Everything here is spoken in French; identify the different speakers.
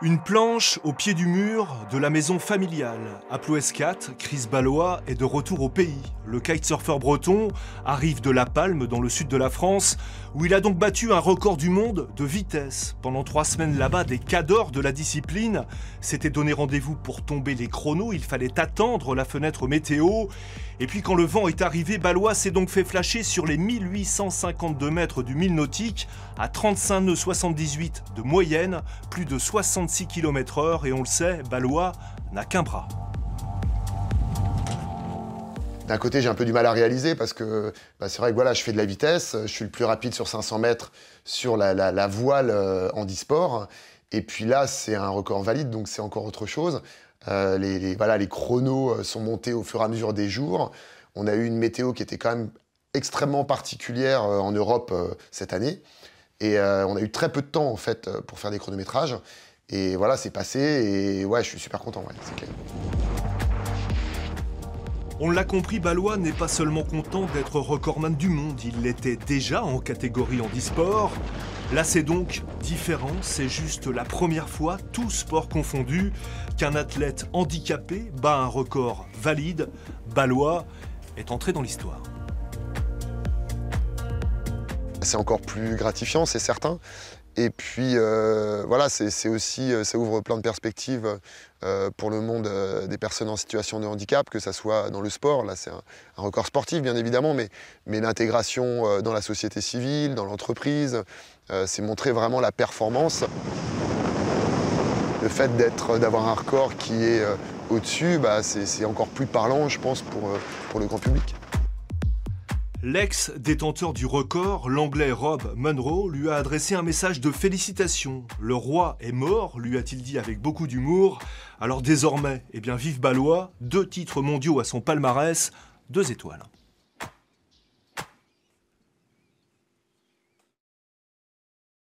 Speaker 1: Une planche au pied du mur de la maison familiale. À Plouescat, Chris Ballois est de retour au pays. Le kitesurfer breton arrive de La Palme, dans le sud de la France, où il a donc battu un record du monde de vitesse. Pendant 3 semaines là-bas, des cadors de la discipline s'étaient donné rendez-vous pour tomber les chronos. Il fallait attendre la fenêtre météo. Et puis quand le vent est arrivé, Ballois s'est donc fait flasher sur les 1852 mètres du mille nautique, à 35 nœuds 78 de moyenne, plus de 66 km/h, et on le sait, Ballois n'a qu'un bras.
Speaker 2: D'un côté, j'ai un peu du mal à réaliser parce que c'est vrai que voilà, je fais de la vitesse, je suis le plus rapide sur 500 mètres sur la voile handisport. Et puis là, c'est un record valide, donc c'est encore autre chose. Les chronos sont montés au fur et à mesure des jours. On a eu une météo qui était quand même extrêmement particulière en Europe cette année. Et on a eu très peu de temps en fait pour faire des chronométrages. Et voilà, c'est passé et ouais, je suis super content, ouais, c'est clair.
Speaker 1: On l'a compris, Ballois n'est pas seulement content d'être recordman du monde, il l'était déjà en catégorie handisport. Là, c'est donc différent, c'est juste la première fois, tous sports confondus, qu'un athlète handicapé bat un record valide. Ballois est entré dans l'histoire.
Speaker 2: C'est encore plus gratifiant, c'est certain. Et puis, voilà, c'est aussi, ça ouvre plein de perspectives pour le monde des personnes en situation de handicap, que ce soit dans le sport, là c'est un record sportif bien évidemment, mais l'intégration dans la société civile, dans l'entreprise, c'est montrer vraiment la performance. Le fait d'avoir un record qui est au-dessus, c'est encore plus parlant, je pense, pour le grand public.
Speaker 1: L'ex-détenteur du record, l'anglais Rob Munro, lui a adressé un message de félicitations. Le roi est mort, lui a-t-il dit avec beaucoup d'humour. Alors désormais, vive Ballois, 2 titres mondiaux à son palmarès, 2 étoiles.